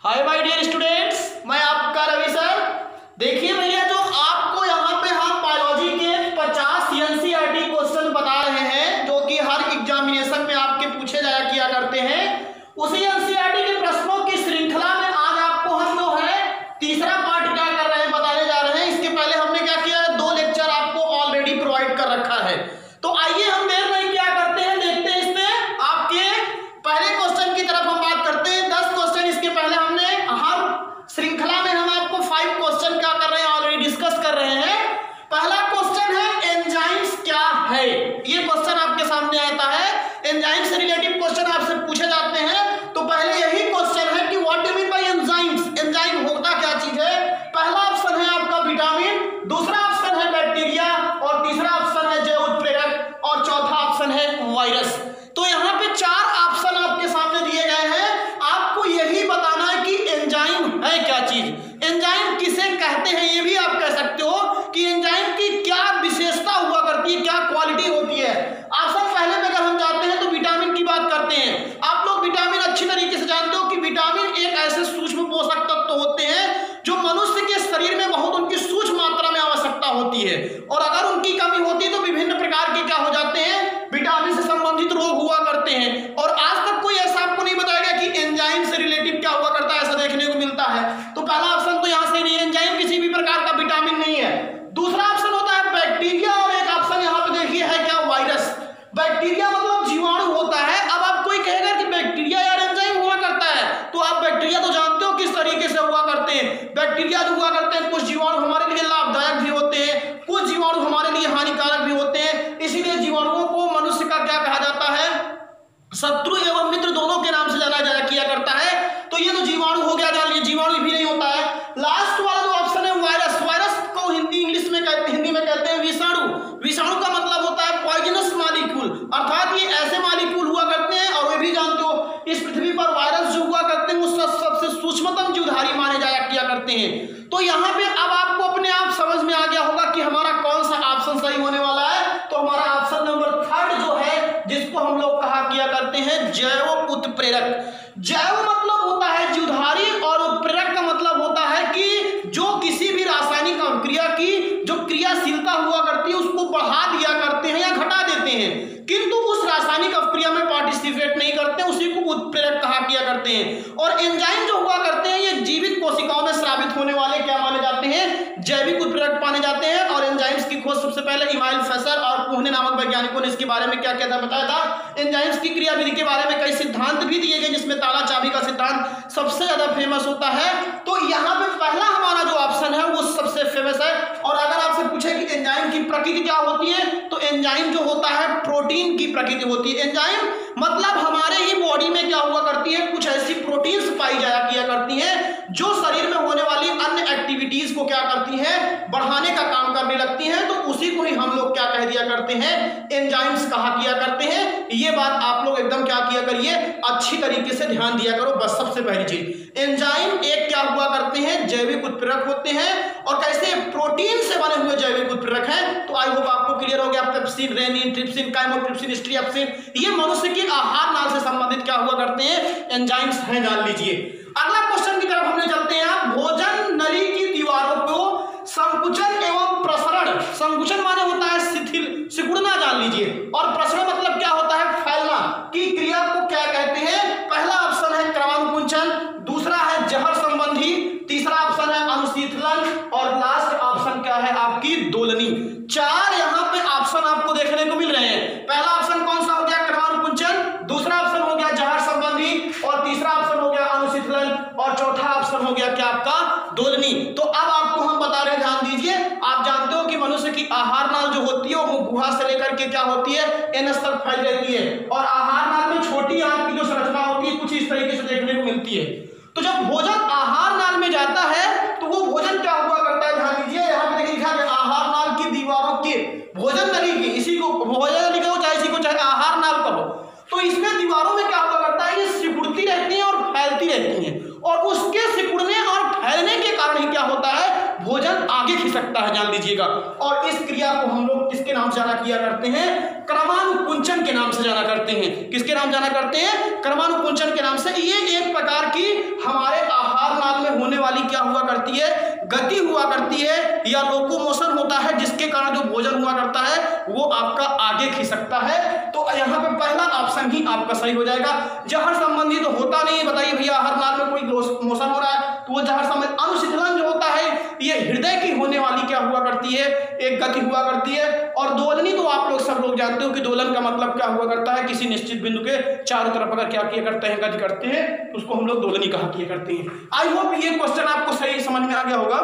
Hi my dear students, मैं आपका Ravi sir. देखिए भैया, जो आपको यहाँ पे हम बायोलॉजी के 50 एनसीईआरटी क्वेश्चन बता रहे हैं जो कि हर एग्जामिनेशन में आपके पूछे जाया किया करते हैं, उसी एनसीईआरटी के प्रश्नों की श्रृंखला में आज आपको हम जो है तीसरा पार्ट क्या कर रहे हैं, बताने जा रहे हैं। इसके पहले हमने क्या किया है, 2 लेक्चर आपको ऑलरेडी प्रोवाइड कर रखा है। तो आइए हम देर नहीं क्या करते हैं, देखते हैं इसमें आपके पहले क्वेश्चन की तरफ हम बात करते हैं। 10 क्वेश्चन इसके पहले हमने हर श्रृंखला में हम आपको 5 क्वेश्चन क्या कर रहे हैं, ऑलरेडी डिस्कस कर रहे हैं। पहला क्वेश्चन है एंजाइम्स क्या है, ये क्वेश्चन आपके सामने आता है। एंजाइम से रिलेटेड क्वेश्चन आपसे पूछे जाते हैं, तो पहले यही क्वेश्चन है कि what do mean by enzymes, enzyme होता क्या चीज है। पहला ऑप्शन है आपका विटामिन, दूसरा ऑप्शन है बैक्टीरिया, और तीसरा ऑप्शन है जैव उत्प्रेरक, और चौथा ऑप्शन है वायरस। तो यहाँ पे 4 ऑप्शन आपके सामने दिए गए हैं, आपको यही बताना है कि एंजाइम है क्या चीज, एंजाइम किसे कहते हैं, ये भी आप कह सकते हो कि एंजाइम की क्या विशेषता हुआ करती है, क्या क्वालिटी होती है। ऑप्शन पहले में अगर हम जाते हैं तो विटामिन की बात करते हैं। आप लोग विटामिन अच्छी तरीके से जानते हो कि विटामिन एक ऐसे सूक्ष्म पोषक तत्व होते हैं जो मनुष्य के शरीर में बहुत उनकी सूक्ष्म मात्रा में आवश्यकता होती है, और अगर उनकी कमी होती है तो विभिन्न प्रकार के क्या हो जाते हैं, विटामिन से संबंधित रोग हुआ करते हैं। और आज तक कोई ऐसा आपको नहीं बताया गया कि एंजाइम से रिलेटिव क्या हुआ करता है, ऐसा देखने को मिलता है। तो पहला ऑप्शन तो यहाँ से नहीं, एंजाइम किसी भी प्रकार का विटामिन नहीं है। दूसरा ऑप्शन होता है बैक्टीरिया, और एक ऑप्शन यहाँ पे देखिए है क्या, वायरस। बैक्टीरिया मतलब जीवाणु होता है। अब आप कोई कहेगा कि बैक्टीरिया यार एंजाइम हुआ करता है, तो आप बैक्टीरिया तो जानते हो किस तरीके से हुआ करते हैं। बैक्टीरिया जो हुआ करते हैं, कुछ जीवाणु हमारे लिए लाभदायक भी होते हैं, कुछ जीवाणु हमारे लिए हानिकारक भी होते हैं। इसीलिए जीवाणुओं को मनुष्य का क्या कहा जाता है, शत्रु एवं मित्र दोनों के नाम से जाना जाया किया करता है। तो ये तो जीवाणु हो गया, जान लीजिए जीवाणु भी नहीं होता है। लास्ट वाला जो ऑप्शन है वायरस, वायरस को हिंदी में कहते हैं विषाणु। विषाणु का मतलब होता है पॉइजनस मॉलिक्यूल, अर्थात ये ऐसे मॉलिक्यूल हुआ करते हैं, और वे भी जानते हो इस पृथ्वी पर वायरस जो हुआ करते हैं वो सबसे सूक्ष्मतम जीवधारी माने जाया किया करते हैं। तो यहाँ पे अब आपको अपने आप समझ में आ गया होगा कि हमारा कौन सा ऑप्शन सही होने वाला है। तो हमारा ऑप्शन नंबर 3 जो है, जिसको हम लोग कहा किया करते हैं जैव उत्प्रेरक। जैव मतलब होता है जीवधारी, और उत्प्रेरक का मतलब होता है कि जो किसी भी रासायनिक अभिक्रिया की जो क्रियाशीलता हुआ करती है उसको बढ़ा दिया करते हैं या घटा देते हैं, किंतु उस रासायनिक अभिक्रिया में पार्टिसिपेट नहीं करते, उसी को उत्प्रेरक कहा किया करते हैं। और एंजाइम जो हुआ करते हैं ये जीवित कोशिकाओं में स्रावित होने वाले क्या माने जाते हैं, जैविक उत्प्रेरक माने जाते हैं। और एंजाइम्स की खोज सबसे पहले इमाइल फेसर और कुहने नामक वैज्ञानिकों ने इसके बारे में क्या क्या था बताया था। एंजाइम्स की क्रियाविधि के बारे में कई सिद्धांत भी दिए गए, जिसमें ताला चाबी का सिद्धांत सबसे ज्यादा फेमस होता है। तो यहाँ पे पहला हमारा जो ऑप्शन है वो सबसे फेमस है। और अगर आपसे पूछे कि एंजाइम की प्रकृति क्या होती है, तो एंजाइम जो होता है प्रोटीन की प्रकृति होती है। एंजाइम मतलब हमारे ही बॉडी में क्या हुआ करती है, कुछ ऐसी प्रोटीन्स पाई जाया किया करती हैं जो शरीर में होने वाली अन्य एक्टिविटीज को क्या करती हैं, बढ़ाने का काम करने लगती हैं। तो उसी को ही हम लोग क्या कह दिया करते हैं, एंजाइम्स कहा किया करते हैं। ये बात आप लोग एकदम क्या किया करिए, अच्छी तरीके से ध्यान दिया करो। बस सबसे पहली चीज, एंजाइम एक क्या हुआ करते हैं, जैविक उत्प्रेरक होते हैं। और कैसे, प्रोटीन से बने हुए जैविक उत्प्रेरक हैं। तो आई होप आपको क्लियर हो गया। पेप्सिन, रेनिन, ट्रिप्सिन, काइमोट्रिप्सिन, स्ट्रिप्सिन, ये मनुष्य के आहार नाल से संबंधित क्या हुआ करते हैं, एंजाइम्स हैं, जान लीजिए। अगला क्वेश्चन की तरफ हमने चलते हैं। आप भोजन नली की दीवारों को संकुचन एवं प्रसरण, संकुचन माने होता है शिथिल, सिकुड़ना, जान लीजिए, और प्रसरण मतलब क्या होता है, फैलना की क्रिया को क्या कहते हैं। पहला ऑप्शन है क्रमानुकुंचन, दूसरा है जहर संबंधी, तीसरा ऑप्शन है अनुशीतलन, और लास्ट ऑप्शन क्या है आपकी दोलनी। 4 यहाँ पे ऑप्शन आपको देखने को मिल रहे हैं। पहला ऑप्शन कौन सा हो गया, क्रमानुकुंचन, दूसरा ऑप्शन हो गया जहर संबंधी, और तीसरा ऑप्शन हो गया अनुशीतलन, और चौथा ऑप्शन हो गया क्या आपका, दोलनी। तो अब आपको हम बता रहे हैं, ध्यान दीजिए। आप जानते हो कि मनुष्य की आहार नाल जो होती है वो गुहा से लेकर के क्या होती है, एनस तक फैल रहती है, और आहार नाल में छोटी आंत की जो संरचना होती है कुछ इस तरीके से देखने को मिलती है। तो जब भोजन आहार नाल में जाता है तो वो भोजन क्या हुआ करता है, ध्यान दीजिए। यहाँ पे देखिए लिखा है आहार नाल की दीवारों के, भोजन नली की, इसी को भोजन नली कहो चाहे इसी को चाहे आहार नाल कहो, तो इसमें दीवारों में क्या हुआ करता है, ये सिकुड़ती रहती हैं और फैलती रहती हैं, और उसके सिकुड़ने और फैलने के कारण ही क्या होता है, भोजन आगे खिसकता है, जान लीजिएगा। और इस क्रिया को हम लोग किसके नाम से जाना किया करते हैं, क्रमानुकुंचन के नाम से जाना करते हैं। किसके नाम जाना करते हैं, क्रमानुकुंचन के नाम से। ये एक प्रकार की हमारे आहार गति हुआ करती है या लोकोमोशन होता है, जिसके कारण जो भोजन हुआ करता है वो आपका आगे खिसकता है। तो यहाँ पे पहला ऑप्शन ही आपका सही हो जाएगा। जहर संबंधी तो होता नहीं है, बताइए भैया आहार नाल में कोई मोशन हो रहा है तो वो जहर संबंधी। अनुशीतलन जो होता है ये हृदय की होने वाली क्या हुआ करती है, एक गति हुआ करती है। और दोलनी तो आप लोग सब लोग जानते हो कि दोलन का मतलब क्या हुआ करता है, किसी निश्चित बिंदु के चारों तरफ अगर क्या किया करते हैं, गति करते हैं, तो उसको हम लोग दोलनी कहा किया करते हैं। आई होप ये क्वेश्चन आपको सही समझ में आ गया होगा।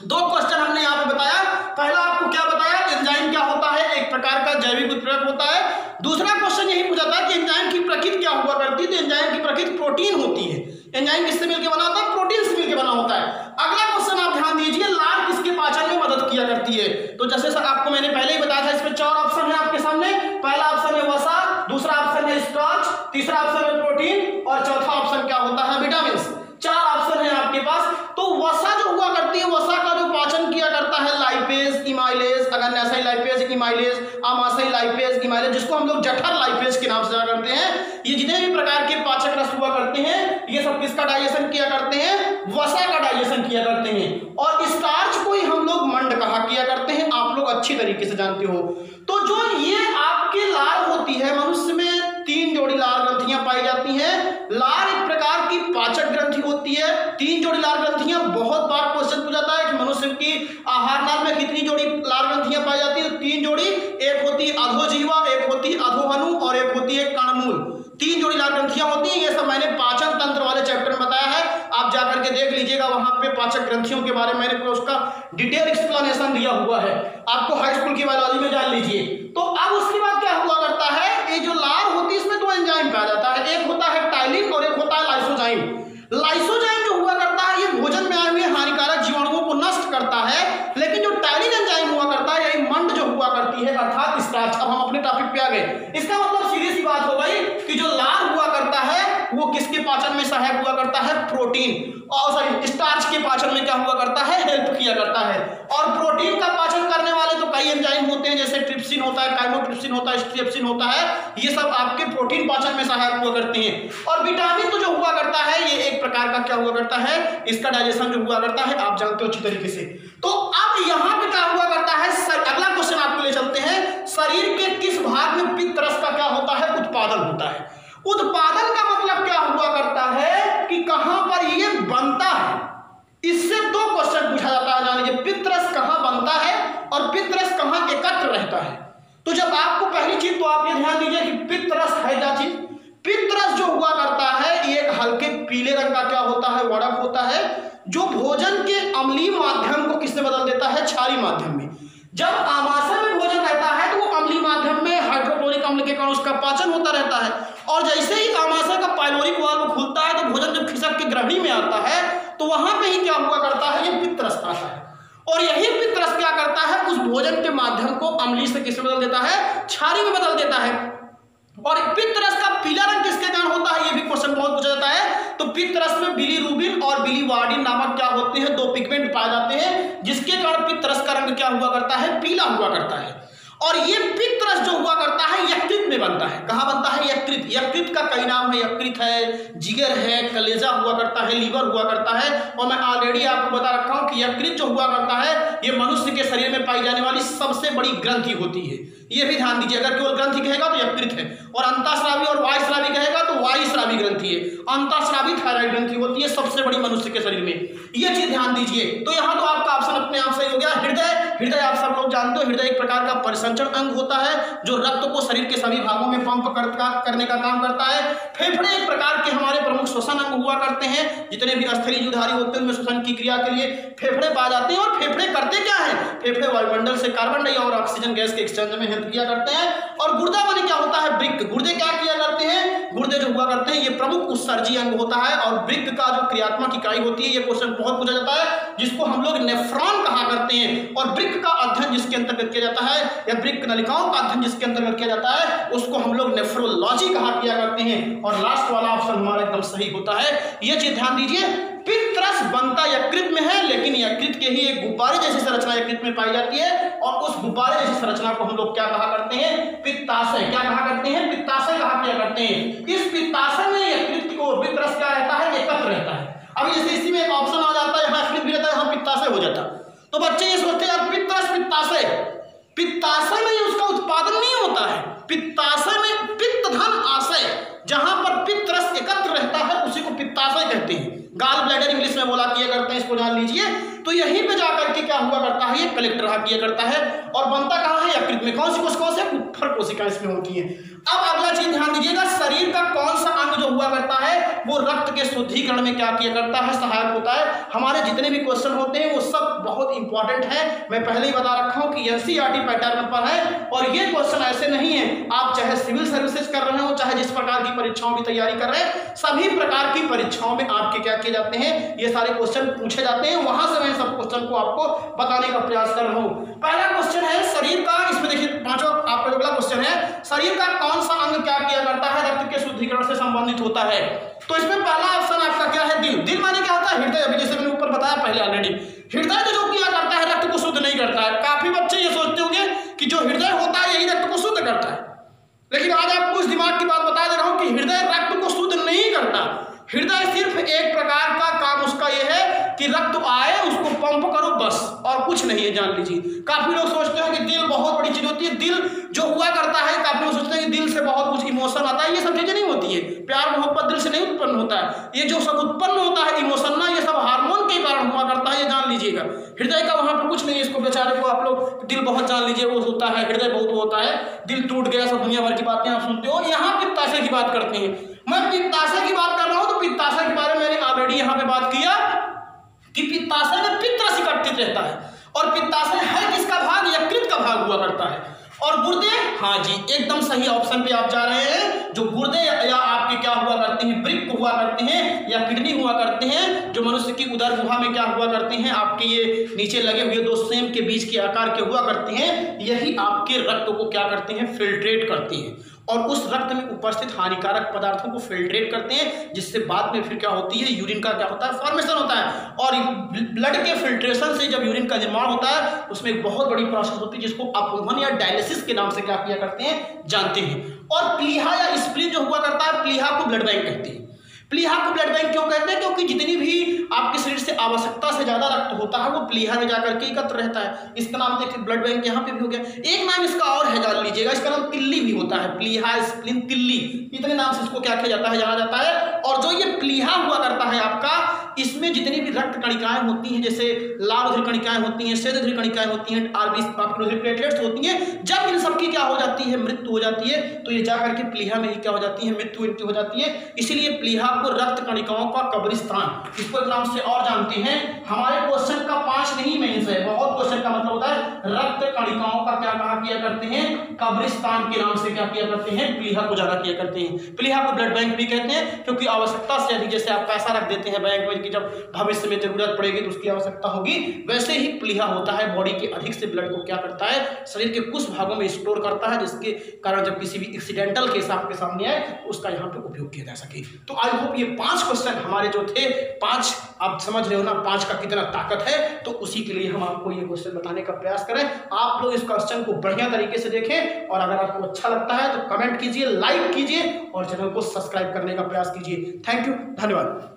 दो क्वेश्चन हमने यहाँ पे बताया। पहला आपको क्या बताया, एंजाइम क्या होता है, एक प्रकार का जैविक उत्प्रेरक होता है। दूसरा क्वेश्चन यही पूछा था कि एंजाइम की प्रकृति क्या हुआ करती है, तो एंजाइम की प्रकृति प्रोटीन होती है। एंजाइम किससे मिलकर बना होता है, प्रोटीन से मिलकर बना होता है। अगला क्वेश्चन आप ध्यान दीजिए, लार किसके पाचन में मदद किया करती है। तो जैसे सर आपको मैंने पहले ही बताया था, इसमें 4 ऑप्शन है आपके सामने। पहला ऑप्शन है वसा, दूसरा ऑप्शन है स्टार्च, तीसरा ऑप्शन है प्रोटीन और चौथा ऑप्शन क्या होता है, विटामिन। 4 ऑप्शन है आपके पास। तो वसा जो हुआ करती है, वसा का जो पाचन किया करता है लाइपेज, इमाइलेज, अगन्याशयी लाइपेज, इमाइलेज, आमाशयी लाइपेज, इमाइलेज, जिसको हम लोग जठर लाइपेज के नाम से जाना करते हैं। ये जितने भी प्रकार के पाचक रस हुआ करते हैं ये सब किसका डाइजेशन किया करते हैं, वसा का डाइजेशन किया करते हैं। और स्टार्च को ही हम लोग मंड कहा किया करते हैं, आप लोग अच्छी तरीके से जानते हो। तो जो ये आपकी लार होती है, मनुष्य में 3 जोड़ी लार ग्रंथियां पाई जाती हैं। लार एक प्रकार की पाचक ग्रंथि होती है। 3 जोड़ी लार ग्रंथियां, बहुत बार क्वेश्चन पूछा जाता है कि मनुष्य की आहार नाल में कितनी जोड़ी लार ग्रंथियां पाई जाती है, तो 3 जोड़ी। एक होती है अधोजीवा, एक होती है अधोहनु और एक होती है कर्णमूल। 3 जोड़ी लार ग्रंथियां होती हैं। ये सब मैंने पाचन तंत्र वाले चैप्टर में बताया है, आप जाकर के देख लीजिएगा, वहां पे पाचक ग्रंथियों के बारे में मैंने पूरा उसका डिटेल एक्सप्लेनेशन दिया हुआ है, आपको हाई स्कूल की बायोलॉजी में जान लीजिए। तो अब उसके बाद क्या हुआ करता है, ये जो लार होती है इसमें 2 एंजाइम पाया जाता है, एक होता है टाइलिन और एक होता है लाइसोजाइम। लाइसोजाइम जो हुआ करता है ये भोजन में आए हुए हानिकारक जीवाणुओं को नष्ट करता है, लेकिन जो टाइलिन एंजाइम हुआ करता है, यही मंड जो हुआ करती है अर्थात स्टार्च। अब हम अपने टॉपिक पे आ गए। इसका मतलब सीधी सी बात हो गई कि जो लार हुआ करता है वो किसके पाचन में सहायक हुआ करता है, प्रोटीन, और सॉरी स्टार्च के पाचन में क्या हुआ करता है, हेल्प किया करता है। और प्रोटीन का पाचन करने वाले तो कई एंजाइम होते हैं, जैसे ट्रिप्सिन होता है, काइमोट्रिप्सिन होता है, स्ट्रिप्सिन होता है, ये सब आपके प्रोटीन पाचन में सहायक हुआ करते हैं। और विटामिन तो जो हुआ करता है ये एक प्रकार का क्या हुआ करता है, इसका डाइजेशन जो हुआ करता है आप जानते हो अच्छी तरीके से। तो अब यहाँ पे क्या हुआ करता है, अगला क्वेश्चन आपको ले चलते हैं, शरीर के किस भाग में पित्त रस का क्या होता है, उत्पादन होता है। उत्पादन का मतलब क्या हुआ करता है कि कहां पर ये बनता है। इससे 2 क्वेश्चन पूछा जाता है, जान लीजिए, पित्त रस कहां बनता है और पित्त रस कहां एकत्र रहता है। तो जब आपको पहली चीज तो आप ये ध्यान दीजिए कि पित्त रस है क्या चीज, पित्त रस जो हुआ करता है ये एक हल्के पीले रंग का क्या होता है, वड़क होता है, जो भोजन के अम्लीय माध्यम को किससे बदल देता है, क्षारीय माध्यम में। जब आमाशय में भोजन रहता है तो वो अम्लीय माध्यम में हाइड्रोक्लोरिक अम्ल के कारण उसका पाचन होता रहता है, और जैसे ही आमाशय का पाइलोरिक वाल्व खुलता है तो भोजन जब खिसक के ग्रहणी में आता है तो वहां पे ही क्या हुआ करता है, ये पित्त रस आता है। और यही पित्त रस क्या करता है, उस भोजन के माध्यम को अम्लीय से किसमें बदल देता है, क्षारीय में बदल देता है। और पित्त रस का पीला रंग किसके कारण होता है, ये भी क्वेश्चन बहुत पूछा जाता है। तो पित्त रस में बिलीरुबिन और बिलीवार्डिन नामक क्या होते हैं, 2 पिगमेंट पाए जाते हैं, जिसके कारण पित्त रस का रंग क्या हुआ करता है, पीला हुआ करता है। और ये पित्त रस जो हुआ करता है यकृत में बनता है। कहाँ बनता है, यकृत। यकृत का कई नाम है, यकृत है, जिगर है, कलेजा हुआ करता है, लीवर हुआ करता है। और मैं ऑलरेडी आपको बता रखा हूं कि यकृत जो हुआ करता है ये मनुष्य के शरीर में पाई जाने वाली सबसे बड़ी ग्रंथि होती है, ये भी ध्यान दीजिए। अगर केवल ग्रंथि कहेगा तो यकृत है, और अंतःस्रावी और वायुस्रावी कहेगा तो वायुस्रावी ग्रंथि है। अंतःस्रावी थायराइड ग्रंथि होती है सबसे बड़ी मनुष्य के शरीर में, ये चीज ध्यान दीजिए। तो यहाँ तो आपका ऑप्शन अपने आप सही हो गया। हृदय, हृदय आप सब लोग जानते हो, हृदय एक प्रकार का परिसंचरण अंग होता है जो रक्त को शरीर के सभी भागों में पंप करने का काम करता है। फेफड़े एक प्रकार के हमारे प्रमुख श्वसन अंग हुआ करते हैं, जितने भी स्थलीय जुधारी होते हैं उनमें श्वसन की क्रिया के लिए फेफड़े पाए जाते हैं। और फेफड़े करते क्या है, फेफड़े वायुमंडल से कार्बन डाइऑक्साइड और ऑक्सीजन गैस के एक्सचेंज में हेल्प किया करते हैं। और गुर्दा माने क्या होता है, वृक्क। गुर्दे क्या किया करते हैं, गुर्दे जो हुआ करते हैं ये प्रमुख उत्सर्जी अंग होता है। और वृक्क का जो क्रियात्मक इकाई होती है, ये क्वेश्चन बहुत पूछा जाता है, जिसको हम लोग नेफ्रॉन कहा करते हैं। और वृक्क का अध्ययन जिसके अंतर्गत किया जाता है, या वृक्क नलिकाओं का अध्ययन जिसके अंतर्गत किया जाता है, उसको हम लोग नेफ्रोलॉजी कहा किया करते हैं। और लास्ट वाला ऑप्शन हमारा एकदम सही होता है। ये चीज ध्यान दीजिए, पित्त रस बनता यकृत में है, लेकिन यकृत के ही एक गुब्बारे जैसी संरचना यकृत में पाई जाती है। और उस गुब्बारे जैसी संरचना को हम लोग क्या कहा करते हैं, पित्ताशय। क्या कहा करते हैं, पित्ताशय कहा किया करते हैं। इस पित्ताशय में यकृत को पित्त रस क्या रहता है, एकत्र रहता है। अभी जैसे इसी में एक ऑप्शन आ जाता है, यहाँ स्लिप भी रहता है, यहाँ पित्ताशय हो जाता। तो बच्चे ये सोचते हैं यार पित्तरस पित्ताशय, पित्ताशय में उसका उत्पादन नहीं होता है। पित्ताशय में पित्त धन आशय, जहां पर पित्त रस एकत्र रहता है उसी को पित्ताशय कहते हैं। गाल ब्लैडर इंग्लिश में बोला किया करते हैं, इसको जान लीजिए। तो यहीं पे जाकर के क्या हुआ करता है, ये कलेक्ट रहा किया करता है और बनता कहाँ है, यकृत में। कौन सी कोशिका, कुत्थर कोशिका इसमें होती है। अब अगला चीज ध्यान दीजिएगा, शरीर का कौन सा अंग जो हुआ करता है वो रक्त के शुद्धिकरण में क्या किया करता है, सहायक होता है। हमारे जितने भी क्वेश्चन होते हैं वो सब बहुत इंपॉर्टेंट है। मैं पहले ही बता रखा हूं कि एनसीईआरटी पैटर्न पर है और ये क्वेश्चन ऐसे नहीं है, आप चाहे सिविल सर्विसेज कर रहे हो, चाहे जिस प्रकार की परीक्षाओं की तैयारी कर रहे हैं, सभी प्रकार की परीक्षाओं में आपके क्या किए जाते हैं, ये सारे क्वेश्चन पूछे जाते हैं। वहां से मैं सब क्वेश्चन को आपको बताने का प्रयास कर रहा हूं। पहला क्वेश्चन है शरीर का, इसमें देखिए पांचों आपका अगला क्वेश्चन है, शरीर का कौन सा अंग क्या किया करता है, रक्त के शुद्धिकरण से संबंधित होता है। तो इसमें पहला ऑप्शन आपका क्या है, दिल। दिल माने क्या होता है, हृदय। अभी जैसे मैंने ऊपर बताया पहले ऑलरेडी, हृदय जो किया करता है रक्त को शुद्ध नहीं करता है। काफी बच्चे ये सोचते होंगे कि जो हृदय होता है यही रक्त को शुद्ध करता है, लेकिन आज आपको इस दिमाग की बात बता दे रहा हूं कि हृदय रक्त को शुद्ध नहीं करता। हृदय सिर्फ एक प्रकार का काम उसका यह है कि रक्त आए उसको पंप करो बस, और कुछ नहीं है, जान लीजिए। काफी लोग सोचते हैं कि दिल बहुत बड़ी चीज होती है, दिल जो हुआ करता है, काफी लोग सोचते हैं कि दिल से बहुत कुछ इमोशन आता है। ये सब चीजें नहीं होती है, प्यार मोहब्बत दिल से नहीं उत्पन्न होता है। ये जो सब उत्पन्न होता है इमोशन ना, ये सब हार्मोन के कारण हुआ करता है, ये जान लीजिएगा। हृदय का वहां पर कुछ नहीं है, इसको बेचारे को आप लोग दिल बहुत जान लीजिए वो होता है, हृदय बहुत होता है, दिल टूट गया, सब दुनिया भर की बातें आप सुनते हो। यहाँ पित्ताशय की बात करते हैं, मैं पित्ताशय की बात कर रहा हूं। तो पित्ताशय के बारे में मैंने ऑलरेडी यहाँ पे बात किया कि पित्ताशय में पित्त रस एकत्रित रहता है, और पित्ताशय है किसका भाग, यकृत का भाग हुआ करता है। और गुर्दे, हाँ जी एकदम सही ऑप्शन पे आप जा रहे हैं। जो गुर्दे या आपके क्या हुआ करते हैं, वृक्क हुआ करते हैं या किडनी हुआ करते हैं, जो मनुष्य की उदर गुहा में क्या हुआ करते हैं, आपके ये नीचे लगे हुए दो सेम के बीच के आकार के हुआ करते हैं, यही आपके रक्त को क्या करते हैं, फिल्ट्रेट करते हैं और उस रक्त में उपस्थित हानिकारक पदार्थों को फिल्ट्रेट करते हैं, जिससे बाद में फिर क्या होती है, यूरिन का क्या होता है, फॉर्मेशन होता है। और ब्लड के फिल्ट्रेशन से जब यूरिन का निर्माण होता है उसमें एक बहुत बड़ी प्रोसेस होती है जिसको अपवहन या डायलिसिस के नाम से क्या किया करते हैं, जानते हैं। और प्लीहा या स्प्लीन जो हुआ करता है, प्लीहा को ब्लड बैंक कहते हैं। प्लीहा को ब्लड बैंक क्यों कहते हैं, क्योंकि जितनी भी आपके शरीर से आवश्यकता से ज्यादा रक्त होता है वो प्लीहा में जाकर के एकत्र रहता है। इसका नाम देखिए ब्लड बैंक यहाँ पे भी हो गया। एक नाम इसका और है, जान लीजिएगा, इसका नाम तिल्ली भी होता है, प्लीहा स्प्लीन तिल्ली, इतने नाम से इसको क्या किया जाता है, जाना जाता है। और जो ये प्लीहा हुआ करता है आपका, इसमें जितनी भी रक्त कणिकाएं होती हैं, जैसे लाल रुधिर कणिकाएं होती हैं, श्वेत रुधिर कणिकाएं होती हैं, आरबीसी प्लेटलेट्स होती हैं, जब इन सबकी क्या हो जाती है, मृत्यु हो जाती है, तो ये जाकर के प्लीहा में ही क्या हो जाती है, मृत्यु इनकी हो जाती है। इसीलिए प्लीहा को रक्त कणिकाओं का कब्रिस्तान, इसको एक नाम से और जानते हैं। हमारे क्वेश्चन का 5 नहीं मेंस है, बहुत क्वेश्चन का मतलब होता है रक्त कणिकाओं का क्या कहा किया करते हैं, कब्रिस्तान के नाम से क्या किया करते हैं, प्लीहा को जाना किया करते हैं। प्लीहा को ब्लड बैंक भी कहते हैं, क्योंकि आवश्यकता से अधिक, जैसे आप पैसा रख देते हैं बैंक में कि जब भविष्य में जरूरत पड़ेगी तो उसकी आवश्यकता होगी, वैसे ही प्लीहा होता है, बॉडी के अधिक से ब्लड को क्या करता है, शरीर के कुछ भागों में स्टोर करता है, जिसके कारण जब किसी भी एक्सीडेंटल केस आपके सामने आए उसका यहाँ पे उपयोग किया जा सके। तो आई होप ये 5 क्वेश्चन हमारे जो थे, 5 आप समझ रहे हो ना 5 का कितना ताकत है, तो उसी के लिए हम आपको ये क्वेश्चन बताने का प्रयास करें। आप लोग इस क्वेश्चन को बढ़िया तरीके से देखें और अगर आपको अच्छा लगता है तो कमेंट कीजिए, लाइक कीजिए और चैनल को सब्सक्राइब करने का प्रयास कीजिए। थैंक यू, धन्यवाद।